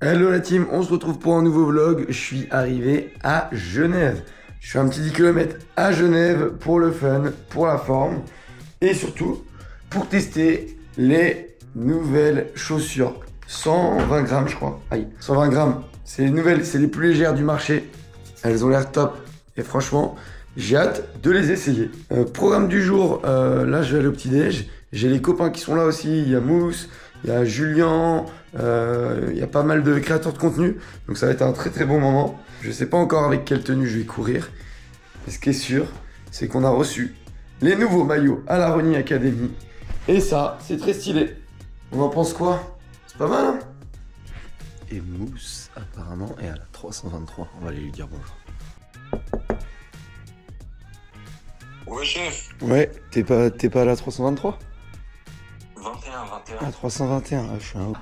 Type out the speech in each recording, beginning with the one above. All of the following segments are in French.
Hello la team, on se retrouve pour un nouveau vlog. Je suis arrivé à Genève. Je fais un petit 10 km à Genève pour le fun, pour la forme et surtout pour tester les nouvelles chaussures. 120 grammes je crois. Aïe, 120 grammes. C'est les nouvelles, c'est les plus légères du marché. Elles ont l'air top et franchement, j'ai hâte de les essayer. Programme du jour, là je vais aller au petit-déj. J'ai les copains qui sont là aussi, il y a Mousse, il y a Julien, il y a pas mal de créateurs de contenu. Donc ça va être un très très bon moment. Je sais pas encore avec quelle tenue je vais courir. Mais ce qui est sûr, c'est qu'on a reçu les nouveaux maillots à la Running Academy. Et ça, c'est très stylé. On en pense quoi? C'est pas mal, hein? Et Mousse, apparemment, est à la 323. On va aller lui dire bonjour. Ouais, chef. Ouais, t'es pas à la 323? 21. Ah, 321, je suis un ouf.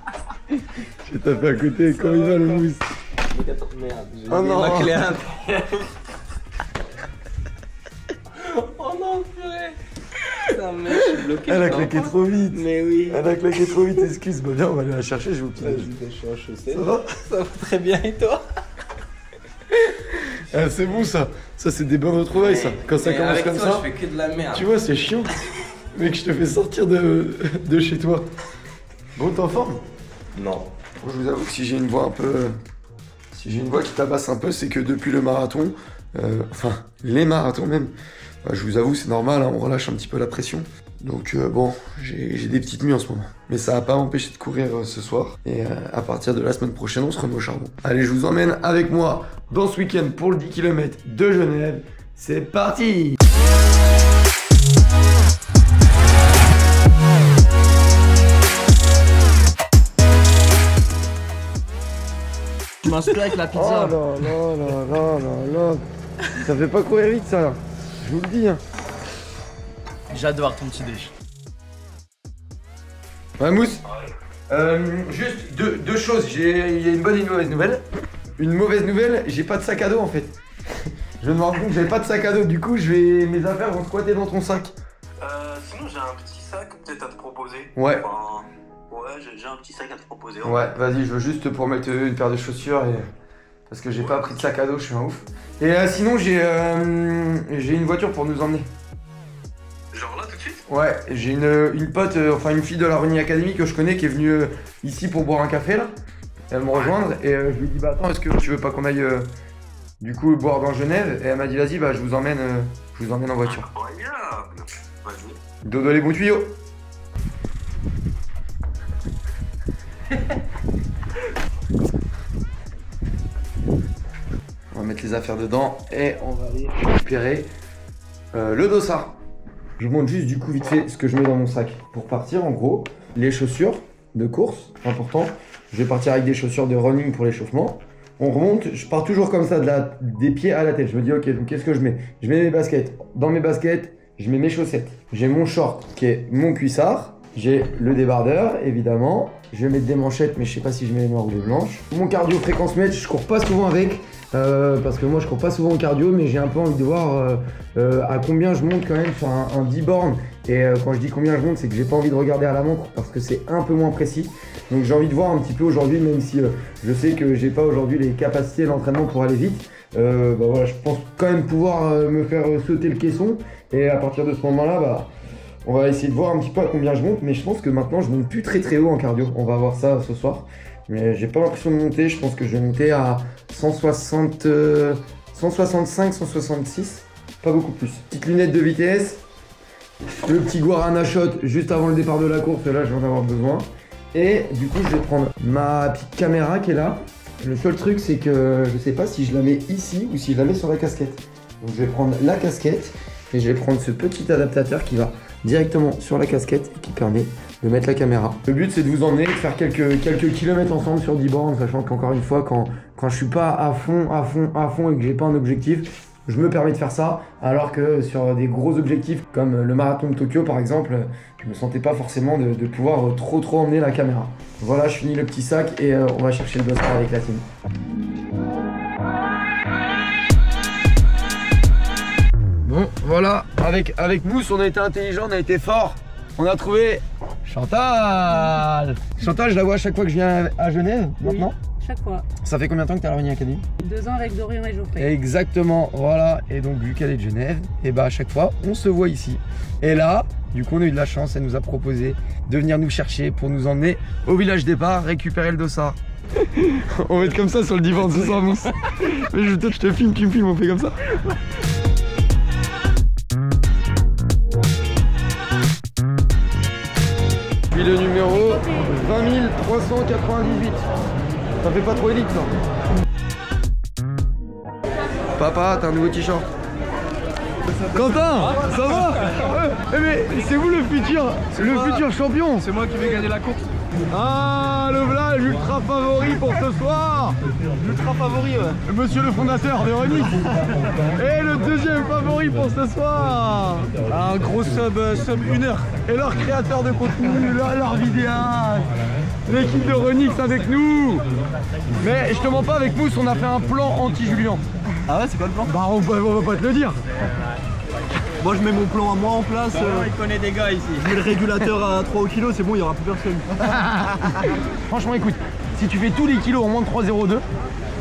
J'ai tapé à côté, comment il va le Mousse? Merde, j'ai Oh non. ma clé à oh non, purée. Putain, mec, je suis bloqué. Elle a claqué trop vite. Mais oui. Elle a claqué trop vite, excuse. Bah viens, on va aller la chercher, je vais au petit. Vas-y, je suis en chaussettes. Ça va? Ça va très bien, et toi? Ah, c'est bon ça. Ça, c'est des bonnes retrouvailles, ça. Quand ça commence avec comme toi, ça. je fais que de la merde. Tu vois, c'est chiant. Mec, je te fais sortir de chez toi. Bon, t'es en forme? Non. Je vous avoue que si j'ai une voix un peu. Si j'ai une voix qui tabasse un peu, c'est que depuis le marathon, enfin, les marathons même, je vous avoue, c'est normal, hein, on relâche un petit peu la pression. Donc bon, j'ai des petites nuits en ce moment. Mais ça va pas m'empêcher de courir ce soir. Et à partir de la semaine prochaine, on se remet au charbon. Allez, je vous emmène avec moi dans ce week-end pour le 10 km de Genève. C'est parti! Tu manges plus avec la pizza. Oh là. Ça fait pas courir vite ça là. Je vous le dis, hein. J'adore ton petit déj. Ouais, Mousse. Juste deux choses. Il y a une bonne et une mauvaise nouvelle. Une mauvaise nouvelle, j'ai pas de sac à dos en fait. Je me rends compte que j'avais pas de sac à dos. Du coup, mes affaires vont squatter dans ton sac. Sinon, j'ai un petit sac peut-être à te proposer. Ouais. Enfin, ouais, j'ai un petit sac à te proposer. Ouais, vas-y, je veux juste pour mettre une paire de chaussures et. Parce que j'ai pas pris de sac à dos, je suis un ouf. Et sinon, j'ai une voiture pour nous emmener. Genre là tout de suite? Ouais, j'ai une pote, enfin une fille de la Running Academy que je connais qui est venue ici pour boire un café là. Elle me rejoindre et je lui dis bah attends, est-ce que tu veux pas qu'on aille du coup boire dans Genève? Et elle m'a dit vas-y, bah je vous emmène en voiture. Incroyable. Vas-y. Dodo les bons tuyaux. On va mettre les affaires dedans et on va aller récupérer le dossard. Je vous montre juste du coup vite fait ce que je mets dans mon sac pour partir. En gros, les chaussures de course, important. Je vais partir avec des chaussures de running pour l'échauffement. On remonte, je pars toujours comme ça des pieds à la tête. Je me dis ok, donc qu'est-ce que je mets? Je mets mes baskets. Dans mes baskets, je mets mes chaussettes. J'ai mon short qui est mon cuissard. J'ai le débardeur évidemment. Je vais mettre des manchettes, mais je sais pas si je mets les noires ou les blanches. Mon cardio fréquence mètre, je cours pas souvent avec. Parce que moi je cours pas souvent au cardio, mais j'ai un peu envie de voir à combien je monte quand même sur un 10 bornes. Et quand je dis combien je monte, c'est que j'ai pas envie de regarder à la montre parce que c'est un peu moins précis. Donc j'ai envie de voir un petit peu aujourd'hui, même si je sais que j'ai pas aujourd'hui les capacités d'entraînement pour aller vite. Bah voilà, je pense quand même pouvoir me faire sauter le caisson. Et à partir de ce moment-là, bah, on va essayer de voir un petit peu à combien je monte. Mais je pense que maintenant je monte plus très haut en cardio. On va voir ça ce soir. Mais j'ai pas l'impression de monter, je pense que je vais monter à 165, 166, pas beaucoup plus. Petite lunette de vitesse, le petit guarana shot juste avant le départ de la course, là je vais en avoir besoin. Et du coup je vais prendre ma petite caméra qui est là. Le seul truc c'est que je sais pas si je la mets ici ou si je la mets sur la casquette. Donc je vais prendre la casquette et je vais prendre ce petit adaptateur qui va directement sur la casquette et qui permet de mettre la caméra. Le but c'est de vous emmener, de faire quelques kilomètres ensemble sur 10 bornes, sachant qu'encore une fois quand je suis pas à fond et que j'ai pas un objectif, je me permets de faire ça, alors que sur des gros objectifs comme le marathon de Tokyo par exemple, je me sentais pas forcément de pouvoir trop emmener la caméra. Voilà, je finis le petit sac et on va chercher le dossard avec la team. Bon, voilà, avec Mousse, on a été intelligent, on a été fort. On a trouvé Chantal. Chantal, je la vois à chaque fois que je viens à Genève, maintenant. chaque fois. Ça fait combien de temps que tu es à la Running Academy? 2 ans avec Dorian et Geoffrey. Exactement, voilà. Et donc vu qu'elle est de Genève, et bah à chaque fois on se voit ici. Et là, du coup on a eu de la chance, elle nous a proposé de venir nous chercher pour nous emmener au village départ, récupérer le dossard. On va être comme ça sur le divan ce soir, Mousse. Mais je te filme, tu me filmes, on fait comme ça. Puis le numéro 20 398. Ça fait pas trop élite, ça. Papa, t'as un nouveau t-shirt. Quentin, ça va? Mais c'est vous le futur champion. C'est moi qui vais gagner la course. Ah, le voilà, l'ultra favori pour ce soir. L'ultra favori, ouais. Monsieur le fondateur de Renix. Et le deuxième favori pour ce soir. Un gros sub 1 heure. Et leur créateur de contenu, leur vidéaste, l'équipe de Renix avec nous. Mais je te mens pas, avec Mousse, on a fait un plan anti-Julien. Ah ouais, c'est quoi le plan? Bah on va pas te le dire. Moi je mets mon plan à moi en place. Il connaît des gars ici. Je mets le régulateur à 3 kg, c'est bon, il n'y aura plus personne. Franchement écoute, si tu fais tous les kilos en moins de 3,02,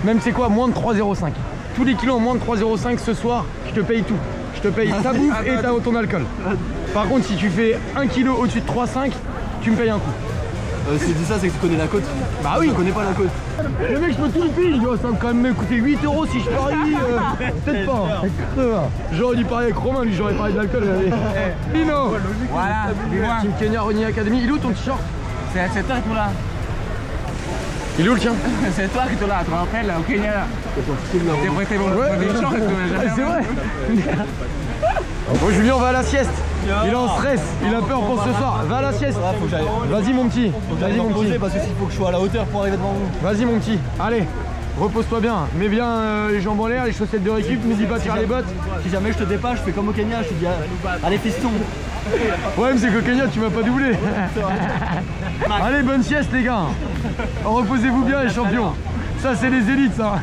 même c'est quoi, moins de 3,05. Tous les kilos en moins de 3,05 ce soir, je te paye tout. Je te paye ta bouffe et ton alcool. Par contre si tu fais 1 kg au-dessus de 3,5, tu me payes un coup. Si tu dis ça, c'est que tu connais la côte. Bah oui. Je connais pas la côte. Le mec, je peux tout le payer. Ça va quand même me coûter 8 € si je parie. Peut-être pas. J'aurais dû parier avec Romain, lui j'aurais parlé de l'alcool. Lino. Voilà, dis-moi. Team Kenya Running Academy. Il est où ton t-shirt? C'est toi qui l'as. Il est où le tien? C'est toi qui l'as, tu te rappelles, au Kenya. T'es prêté mon t-shirt, c'est vrai. Bon, Julien va à la sieste. Il est en stress, il a peur pour ce soir. Va à la sieste. Vas-y mon petit. Vas-y mon petit. Parce que s'il faut que je sois à la hauteur pour arriver devant vous. Vas-y mon petit. Allez, repose-toi bien. Mets bien les jambes en l'air, les chaussettes de récup. N'hésite pas à tirer les bottes. Si jamais je te dépasse, je fais comme au Kenya. Je te dis allez fiston. Ouais, mais c'est qu'au Kenya tu m'as pas doublé. Allez, bonne sieste les gars. Reposez-vous bien les champions. Ça c'est les élites ça.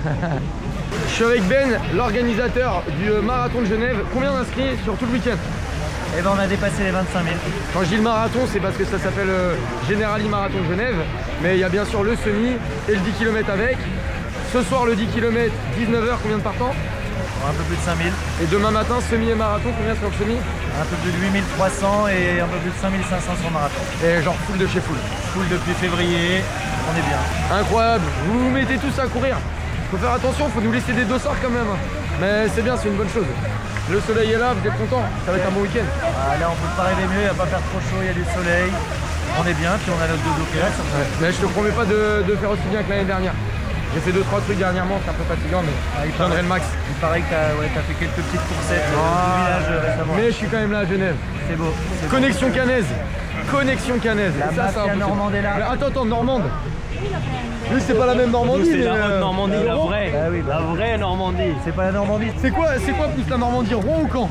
Je suis avec Ben, l'organisateur du marathon de Genève. Combien d'inscrits sur tout le week-end? Eh ben on a dépassé les 25 000. Quand je dis le marathon, c'est parce que ça s'appelle Generali Marathon de Genève. Mais il y a bien sûr le semi et le 10 km avec. Ce soir le 10 km, 19 h, combien de partants? Un peu plus de 5 000. Et demain matin, semi et marathon, combien sur le semi? Un peu plus de 8 300 et un peu plus de 5 500 sur le marathon. Et genre full de chez full. Full depuis février, on est bien. Incroyable, vous vous mettez tous à courir. Faut faire attention, faut nous laisser des dossards quand même. Mais c'est bien, c'est une bonne chose. Le soleil est là, vous êtes contents, ça va être un bon week-end. Ah, là on peut pas rêver mieux, il va pas faire trop chaud, il y a du soleil. On est bien, puis on a notre dodo qui reste. Mais je te promets pas de faire aussi bien que l'année dernière. J'ai fait 2-3 trucs dernièrement, c'est un peu fatigant, mais je donnerai le max. Il paraît que t'as fait quelques petites coursettes au village récemment. Mais je suis quand même là à Genève. C'est beau. Connexion Cannaise. Connexion Cannaise. La mafia normande est là. Attends, Normande. Lui c'est pas la même Normandie. C'est la haute Normandie, la vraie. Ah oui, La vraie Normandie. c'est pas la Normandie. C'est quoi plus la Normandie, Rouen ou Caen?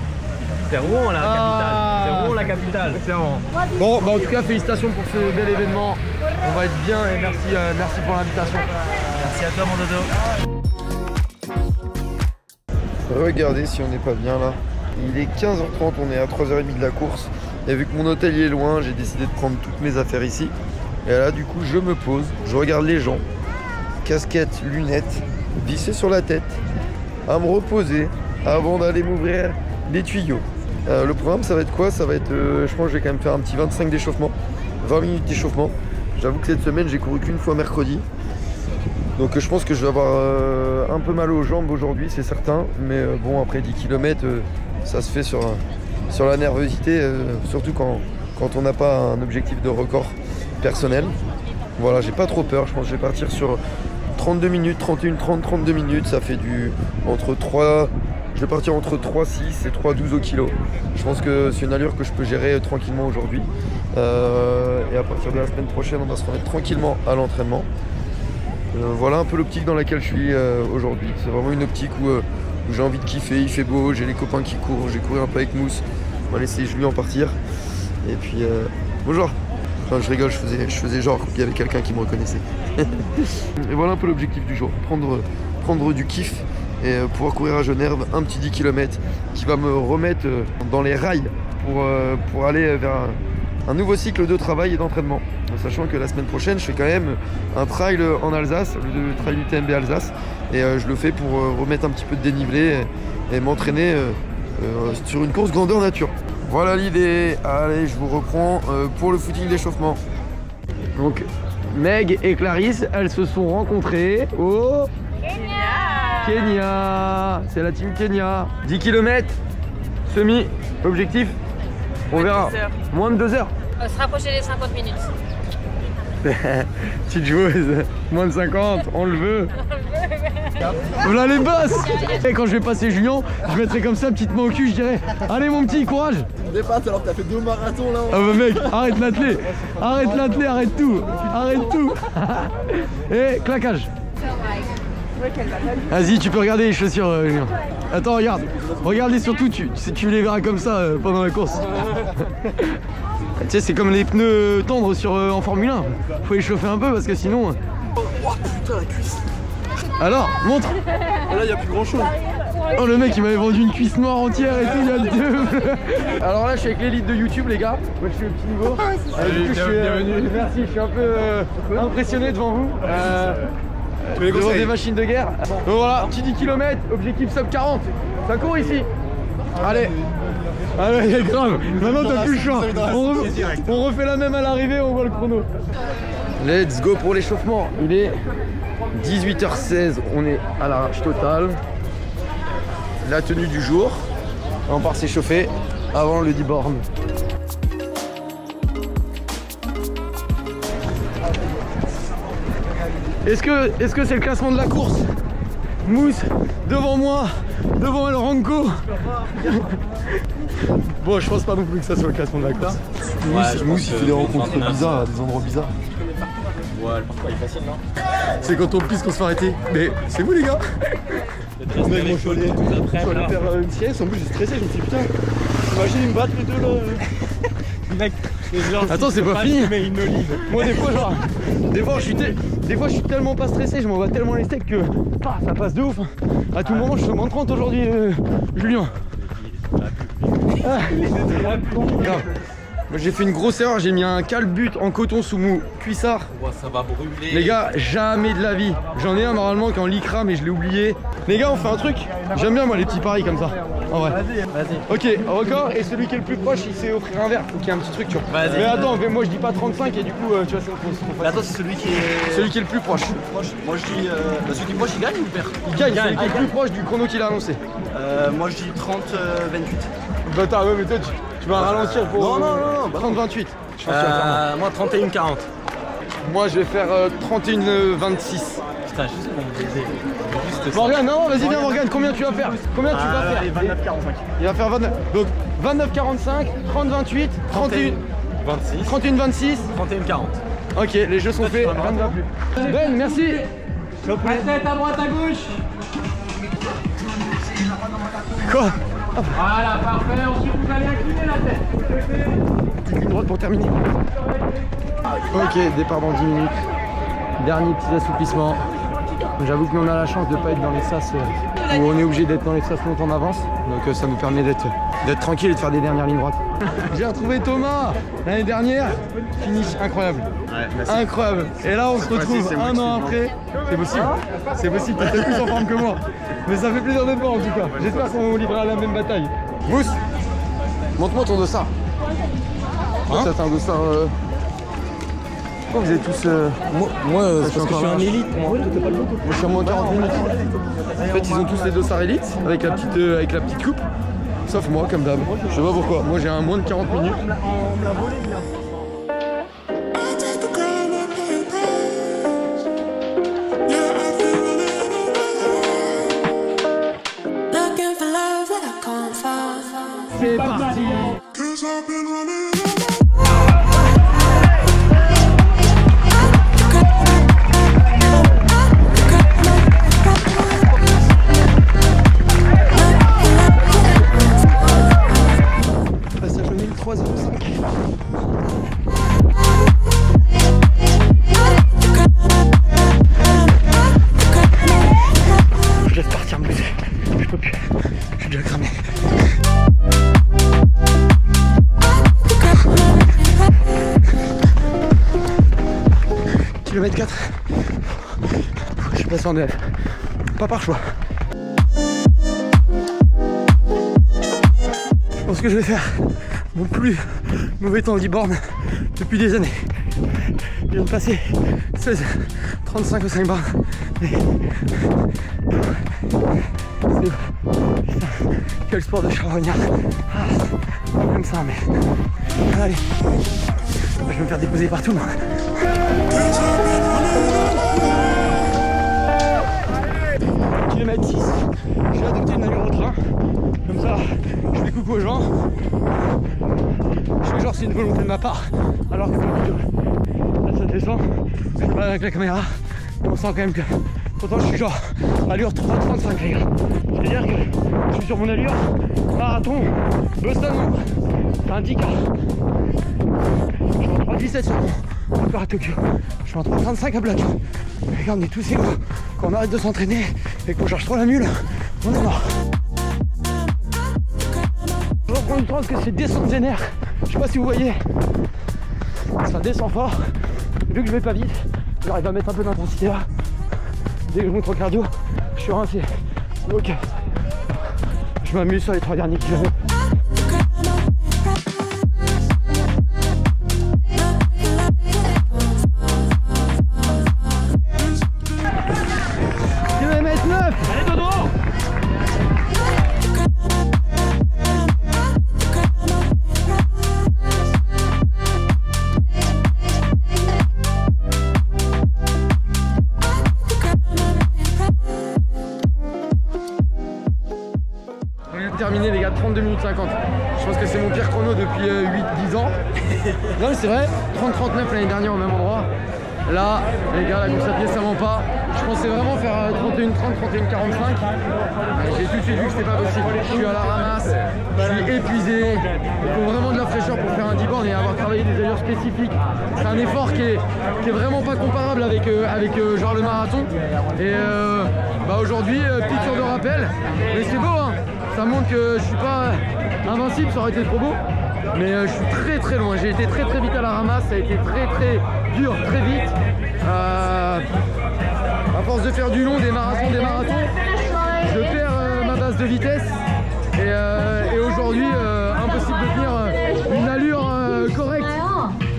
C'est Rouen la capitale. Ah. C'est Rouen la capitale. C'est Rouen. Bon, bah en tout cas félicitations pour ce bel événement. On va être bien et merci pour l'invitation. Merci à toi mon dodo. Regardez si on n'est pas bien là. Il est 15h30, on est à 3h30 de la course. Et vu que mon hôtel est loin, j'ai décidé de prendre toutes mes affaires ici. Et là du coup je me pose, je regarde les gens, casquette, lunettes, vissées sur la tête, à me reposer avant d'aller m'ouvrir les tuyaux. Le programme ça va être quoi? Ça va être, je pense que je vais quand même faire un petit 25 d'échauffement, 20 minutes d'échauffement. J'avoue que cette semaine j'ai couru qu'une fois mercredi. Donc je pense que je vais avoir un peu mal aux jambes aujourd'hui, c'est certain. Mais bon, après 10 km, ça se fait sur la nervosité, surtout quand on n'a pas un objectif de record personnel. Voilà, j'ai pas trop peur, je pense que je vais partir sur 32 minutes, 31, 30, 32 minutes. Ça fait je vais partir entre 3,6 et 3,12 au kilo. Je pense que c'est une allure que je peux gérer tranquillement aujourd'hui. Et à partir de la semaine prochaine, on va se remettre tranquillement à l'entraînement. Voilà un peu l'optique dans laquelle je suis aujourd'hui. C'est vraiment une optique où j'ai envie de kiffer, il fait beau, j'ai les copains qui courent, j'ai couru un peu avec Mousse. On va laisser Julien partir. Et puis bonjour. Enfin, je rigole, je faisais genre qu'il y avait quelqu'un qui me reconnaissait. Et voilà un peu l'objectif du jour, prendre du kiff et pouvoir courir à Genève un petit 10 km qui va me remettre dans les rails pour aller vers un nouveau cycle de travail et d'entraînement. En sachant que la semaine prochaine, je fais quand même un trail en Alsace, le trail UTMB Alsace. Et je le fais pour remettre un petit peu de dénivelé et m'entraîner sur une course grandeur nature. Voilà l'idée. Allez, je vous reprends pour le footing d'échauffement. Donc, Meg et Clarisse, elles se sont rencontrées au Kenya. C'est la team Kenya. 10 km, semi, objectif. On verra. Moins de 2 heures. Se rapprocher des 50 minutes. Petite joueuse, moins de 50, on le veut. Voilà les basses. Et quand je vais passer Julien, je mettrai comme ça, petite main au cul, je dirais allez mon petit, courage. Dépasse alors que t'as fait 2 marathons là. Ah bah mec, arrête l'athlé. Arrête l'athlé, arrête tout. Arrête tout. Et claquage. Vas-y, tu peux regarder les chaussures, Julien. Attends, regarde. Regarde-les surtout, tu les verras comme ça pendant la course. Tu sais, c'est comme les pneus tendres en Formule 1. Faut les chauffer un peu parce que sinon... Oh putain, la cuisse. Alors, montre. Et là, il n'y a plus grand chose. Oh, le mec, il m'avait vendu une cuisse noire entière et tout, il y a le deux. Alors là, je suis avec l'élite de YouTube, les gars. Moi, je suis au petit niveau. Bienvenue. Merci, je suis un peu impressionné devant vous. Devant des machines de guerre. Donc voilà, petit 10 km, objectif sub 40. Ça court ici. Allez. Allez, grave. Maintenant, t'as plus le choix. On refait la même à l'arrivée, on voit le chrono. Let's go pour l'échauffement. Il est 18h16. On est à l'arrache totale. La tenue du jour. On part s'échauffer avant le 10 bornes. Est-ce que c'est le classement de la course? Mousse devant moi, devant El Ranco. Bon, je pense pas non plus que ça soit le classement de la course. Mousse il fait des rencontres bizarres, à des endroits bizarres. Ouais, le parcours est facile, non? C'est quand on pisse qu'on se fait arrêter. Mais c'est vous les gars? Mec, moi je suis allé faire une sieste, en plus j'ai stressé, je me suis dit putain, imagine ils me battent les deux là. Mec, attends, c'est pas fini. Moi des fois je suis tellement pas stressé, je m'envoie tellement les steaks que ça passe de ouf. À tout moment je fais moins de 30 aujourd'hui, Julien. Moi j'ai fait une grosse erreur, j'ai mis un calbut en coton sous mon cuissard. Ça va brûler. Les gars, jamais de la vie. J'en ai un normalement qui est en lycra mais je l'ai oublié. Les gars, on fait un truc. J'aime bien moi les petits paris comme ça. En vrai. Vas-y. Ok, record, et celui qui est le plus proche, il sait offrir un verre. Faut qu'il y ait un petit truc, tu vois. Mais attends, moi je dis pas 35 et du coup, tu vois, c'est trop facile. Mais attends, c'est celui qui est... Celui qui est le plus proche. Moi je dis... celui qui est proche, il gagne ou perd? Il gagne, celui qui est le plus proche du chrono qu'il a annoncé. Moi je dis 30-28. Bâtard, ouais, mais toi tu vas ralentir pour... Non, 30-28. Moi 31-40. Moi je vais faire 31-26. Putain, juste pour me baiser. Morgane, non, vas-y viens Morgane, combien tu vas faire? Combien tu vas faire? 29-45. Il va faire 29. Donc 29-45, 30-28, 31-26. 31-40. Ok, les jeux sont faits, rien ne va plus. Ben, merci. La tête à droite, à gauche. Quoi? Voilà, parfait. Ensuite, vous allez incliner la tête. Petite ligne droite pour terminer. Ok, départ dans 10 minutes. Dernier petit assouplissement. J'avoue que nous on a la chance de ne pas être dans les sas où on est obligé d'être dans les sas longtemps en avance. Donc ça nous permet d'être tranquille et de faire des dernières lignes droites. J'ai retrouvé Thomas l'année dernière. Finish incroyable. Ouais, incroyable. Et là on se retrouve un an après. C'est possible. C'est possible, peut-être plus en forme que moi. Mais ça fait plaisir de te voir en tout cas. J'espère qu'on livrera la même bataille. Mousse, montre-moi ton dossard. Hein? Ça c'est un dossard... Pourquoi vous êtes tous... Moi parce que je suis un élite. Moi je suis à moins 40 minutes. En fait ils ont tous les dossards élites avec la petite coupe. Sauf moi comme d'hab. Je sais pas pourquoi. Moi j'ai un moins de 40 minutes. C'est parti. Passage au 1003.05. Je laisse partir me baiser. Je peux plus. Je suis déjà cramé. km 4. Je suis passé en DF. Pas par choix. Je pense que je vais faire mon plus mauvais temps d'e-born depuis des années. Je viens de passer 16, 35 au 5 bornes. C'est putain, quel sport de charognard. Même ça, mais allez, je vais me faire déposer partout. Kilomètre 6, j'ai adopté une allure au train. Comme ça, je fais coucou aux gens. Je fais genre c'est une volonté de ma part, alors que c'est une vidéo. Là ça descend, avec la caméra, et on sent quand même que pourtant je suis genre allure 3,35 les gars. C'est-à-dire que je suis sur mon allure marathon Boston, c'est un 10K. Je suis en 3,17 sur mon record à Tokyo. Je suis en 3,35 à bloc. Regarde, on est tous égaux. Quand on arrête de s'entraîner et qu'on cherche trop la mule, on est mort. Je reprends une transe que c'est descente des nerfs. Je sais pas si vous voyez. Ça descend fort. Vu que je vais pas vite, j'arrive à mettre un peu d'intensité là. Dès que je monte au cardio, je suis rincé. Donc je m'amuse sur les 3 derniers kilomètres. Kilomètre 9. Allez dodo. Terminé les gars, 32 minutes 50. Je pense que c'est mon pire chrono depuis 8-10 ans. Non mais c'est vrai, 30-39 l'année dernière au même endroit. Là, les gars, la course à pied ça ment pas. Je pensais vraiment faire 31-30, 31-45. J'ai tout de suite vu que c'était pas possible. Je suis à la ramasse, je suis épuisé. Il faut vraiment de la fraîcheur pour faire un 10 bornes et avoir travaillé des allures spécifiques. C'est un effort qui est vraiment pas comparable avec genre le marathon. Et bah aujourd'hui, piqûre de rappel. Mais c'est beau hein. Ça montre que je suis pas invincible, ça aurait été trop beau. Mais je suis très très loin, j'ai été très vite à la ramasse, ça a été très dur, très vite. À force de faire du long, des marathons, je perds ma base de vitesse. Et aujourd'hui, impossible de tenir une allure correcte.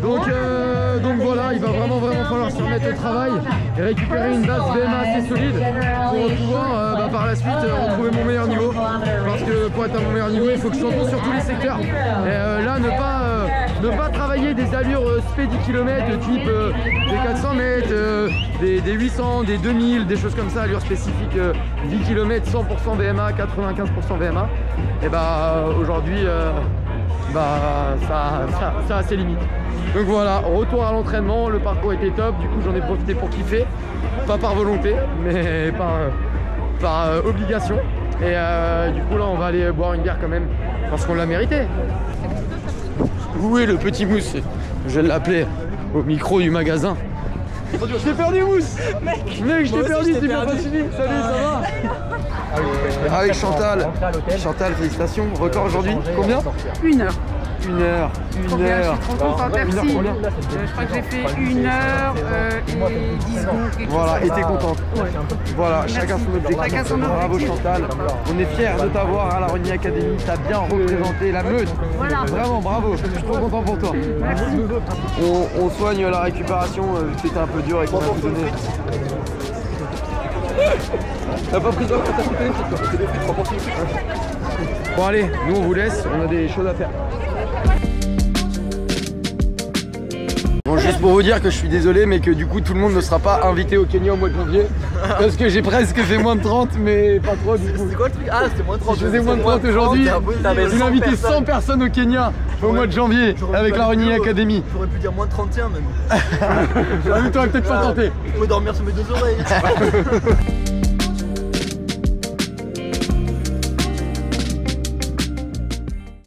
Donc voilà, il va vraiment falloir se remettre au travail et récupérer une base BMA assez solide pour pouvoir par la suite retrouver mon meilleur niveau. Parce que pour être à mon meilleur niveau, il faut que je sois bon sur tous les secteurs. Et là, ne pas travailler des allures spé 10 km type des 400 mètres, des 800, des 2000, des choses comme ça, allures spécifiques 10 km 100% VMA, 95% VMA. Et bah aujourd'hui, ça a ses limites. Donc voilà, retour à l'entraînement, le parcours était top, du coup j'en ai profité pour kiffer, pas par volonté, mais par obligation. Et du coup là on va aller boire une bière quand même, parce qu'on l'a mérité. Où est le petit Mousse? Je vais l'appeler au micro du magasin. Je t'ai perdu Mousse. Mec, je t'ai perdu, t'es bien pas suivi. Salut, ça va? Avec Chantal. Chantal, félicitations. Record aujourd'hui, combien? 1 heure. 1 heure. Je suis trop contente, merci. Je crois que j'ai fait 1 heure et 10 secondes. Voilà, et t'es contente. Ouais. Voilà, Merci. chacun son objectif. Chacun son Bravo objectif. Chantal. On est fiers de t'avoir à la Rogny Academy. T'as bien représenté la Meute. Voilà. Vraiment, bravo. Je suis trop content pour toi. Merci. On soigne la récupération, vu que c'était un peu dur et qu'on a tout donné. T'as pas pris d'eau quand t'as pris les frites, toi? C'est des frites, 3%. Bon allez, nous on vous laisse, on a des choses à faire. Bon, juste pour vous dire que je suis désolé, mais que du coup tout le monde ne sera pas invité au Kenya au mois de janvier. Parce que j'ai presque fait moins de 30, mais pas trop du coup. C'était quoi le truc? Ah, c'était moins de 30. Si je faisais moins de 30 aujourd'hui, j'ai invité 100 personnes au Kenya au mois de janvier avec la Rogny Academy. J'aurais pu dire moins de 31 même. Ah oui, t'aurais peut-être pas tenté. Je peux dormir sur mes 2 oreilles.